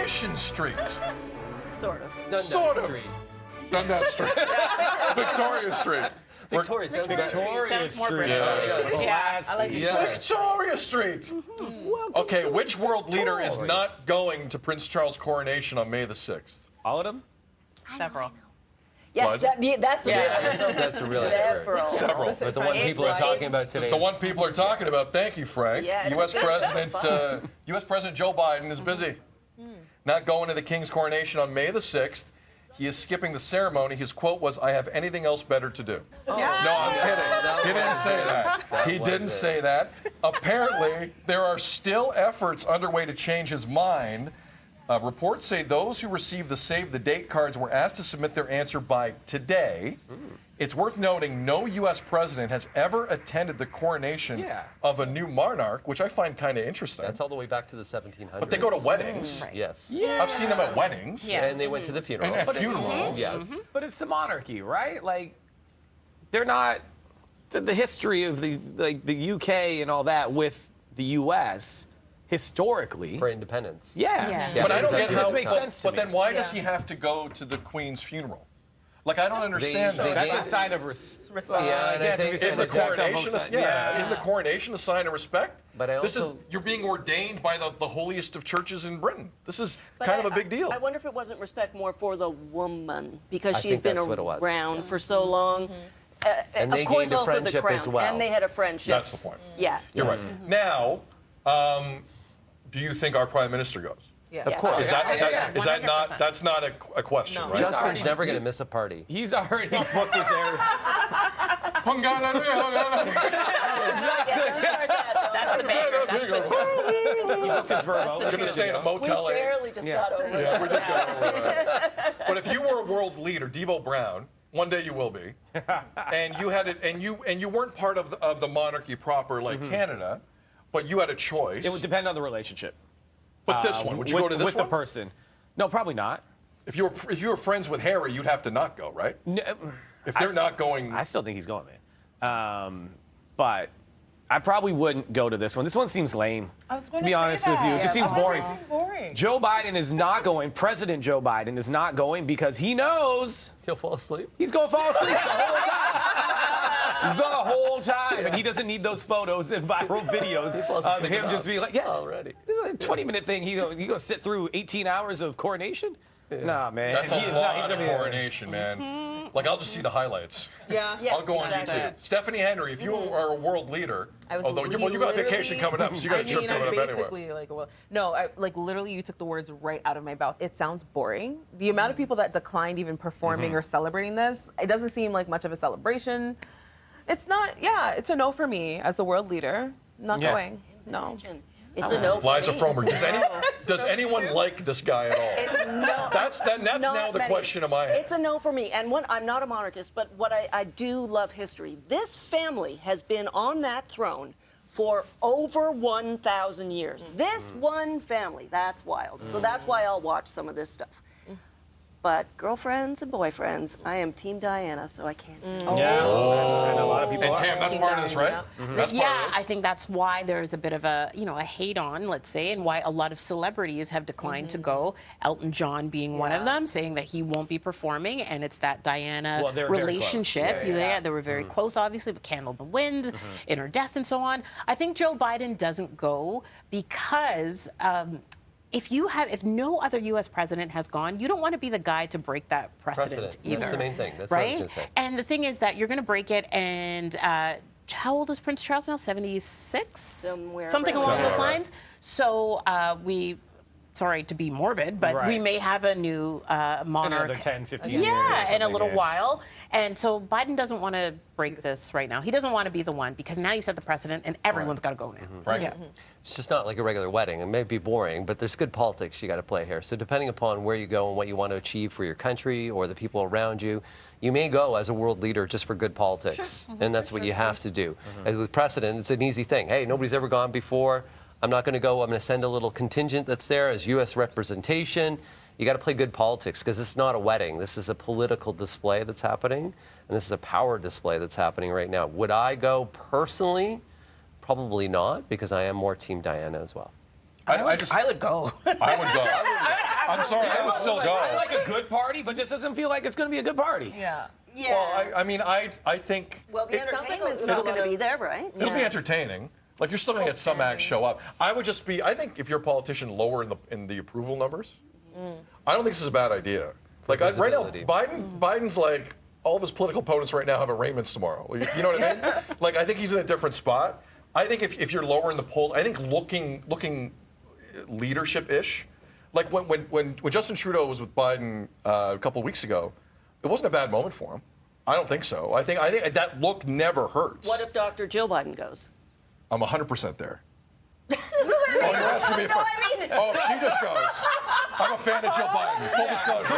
Coronation Street. Sort of. Dundas Sort of. Street. Dundas Street. Victoria Street. Victoria sounds good. Sounds more British. Yeah, I like Victoria Street. Okay, which world leader is not going to Prince Charles' coronation on May the 6th? All of them? Several. Yes, that's That's a real answer. Several. But the one people are talking about today. The one people are talking about. Thank you, Frank. Yeah, it's U.S. a big President, fuss. U.S. President Joe Biden is busy. Not going to the King's coronation on May the 6th. He is skipping the ceremony. His quote was, "I have anything else better to do." No, I'm kidding. He didn't say that. He didn't say that. Apparently, there are still efforts underway to change his mind. Reports say those who received the save the date cards were asked to submit their answer by today. It's worth noting no U.S. president has ever attended the coronation of a new monarch, which I find kind of interesting. That's all the way back to the 1700s. But they go to weddings. Right. Yes. Yeah. I've seen them at weddings. Yeah. And they went to the funeral. And at But it's- funerals. Yes. But it's the monarchy, right? Like, they're not the history of the UK and all that with the US historically. For independence. Yeah. But I don't get This how. makes sense to But me. then why does he have to go to the Queen's funeral? Like, I don't understand that. That's a sign of respect. Yeah, and I think Isn't the coronation? Isn't the coronation a sign of respect? But I this is also- you're being ordained by the holiest of churches in Britain. This is kind of a big deal. I wonder if it wasn't respect more for the woman because I she's think been that's what it was. around for so long. And of they course, gained a also the friendship crown, as well. and they had a friendship. That's the point. Yeah. You're right. Now, do you think our prime minister goes? Yes. Of course. Is that 100%. that's not a question, No. right? Justin's never going to miss a party. He's already booked his air. That's the banger. That's the He booked his Verbo. We're gonna stay in a We motel. barely just got over Yeah, that. we just got over that. But if you were a world leader, Devo Brown, one day you will be, and you had it, and you weren't part of the monarchy proper like Canada, but you had a choice. It would depend on the relationship. But this one, would you go to this with one? the person? No, probably not. If you were friends with Harry, you'd have to not go, right? If they're not going, I still think he's going, man. But I probably wouldn't go to this one. This one seems lame. I was To going be to say honest with you, it that. just seems Why does boring. it seem boring? Joe Biden is not going. President Joe Biden is not going because he knows He'll fall asleep. he's going to fall asleep the whole time. The whole time. And he doesn't need those photos and viral videos falls of asleep him enough just being like, yeah, already. this is a 20-minute thing. He go sit through 18 hours of coronation? Nah, man. that's a he is lot not. He's of going to be coronation, man. Like, I'll just see the highlights. Yeah. Yeah, I'll go on exactly. YouTube. Stephanie Henry, if you are a world leader, I was although you got a vacation coming up, so you got a trip coming up anyway. basically literally you took the words right out of my mouth. It sounds boring. The amount of people that declined even performing or celebrating this, it doesn't seem like much of a celebration. It's not. Yeah, it's a no for me as a world leader. Not going. No. It's a no for Liza me. Fromer, It's a no. does anyone like this guy at all? It's no. That's not now the many. question in my head. It's a no for me. And I'm not a monarchist, but what I do love history. This family has been on that throne for over 1,000 years. This one family, that's wild. So that's why I'll watch some of this stuff. But girlfriends and boyfriends, I am Team Diana, so I can't do it. Yeah. And a lot of people And are. Tam, that's part of this, right? That's part Yeah, of this. I think that's why there's a bit of a hate on, let's say, and why a lot of celebrities have declined to go. Elton John being one of them, saying that he won't be performing, and it's that Diana Well, they were very close. relationship. Yeah. They were very close, obviously, but Candle in the Wind, in her death, and so on. I think Joe Biden doesn't go because. If no other U.S. president has gone, you don't want to be the guy to break that precedent either. That's the main thing. That's what I was right? going to say. And the thing is that you're going to break it, and how old is Prince Charles now? 76? Somewhere Something around along there. those lines. So sorry to be morbid, but we Right. may have a new monarch. Another 10, 15 years. or Yeah, in a something, little yeah. while. And so Biden doesn't want to break this right now. He doesn't want to be the one because now you set the precedent and everyone's got to go now. Right. Yeah. It's just not like a regular wedding. It may be boring, but there's good politics you got to play here. So depending upon where you go and what you want to achieve for your country or the people around you, you may go as a world leader just for good politics. And that's what you have to do. And with precedent, it's an easy thing. Hey, nobody's ever gone before. I'm not going to go. I'm going to send a little contingent that's there as U.S. representation. You got to play good politics because this is not a wedding. This is a political display that's happening, and this is a power display that's happening right now. Would I go personally? Probably not, because I am more Team Diana as well. I I would go. would go. I'm sorry, I would still go. I like a good party, but this doesn't feel like it's going to be a good party. Yeah. Yeah. Well, I mean, I think well, the It sounds like entertainment's a still lot going to of- be there, right? it'll be entertaining. Like you're still gonna get some acts show up. I would just be. I think if you're a politician, lower in the approval numbers. I don't think this is a bad idea. Like right now, visibility. Biden's like all of his political opponents right now have arraignments tomorrow. You know what I mean? Like I think he's in a different spot. I think if you're lower in the polls, I think looking leadership-ish. Like when Justin Trudeau was with Biden a couple of weeks ago, it wasn't a bad moment for him. I don't think so. I think that look never hurts. What if Dr. Jill Biden goes? I'm 100% there. Oh, you're asking me if No, I mean- Oh, if she just goes. I'm a fan of Jill Biden. Full disclosure.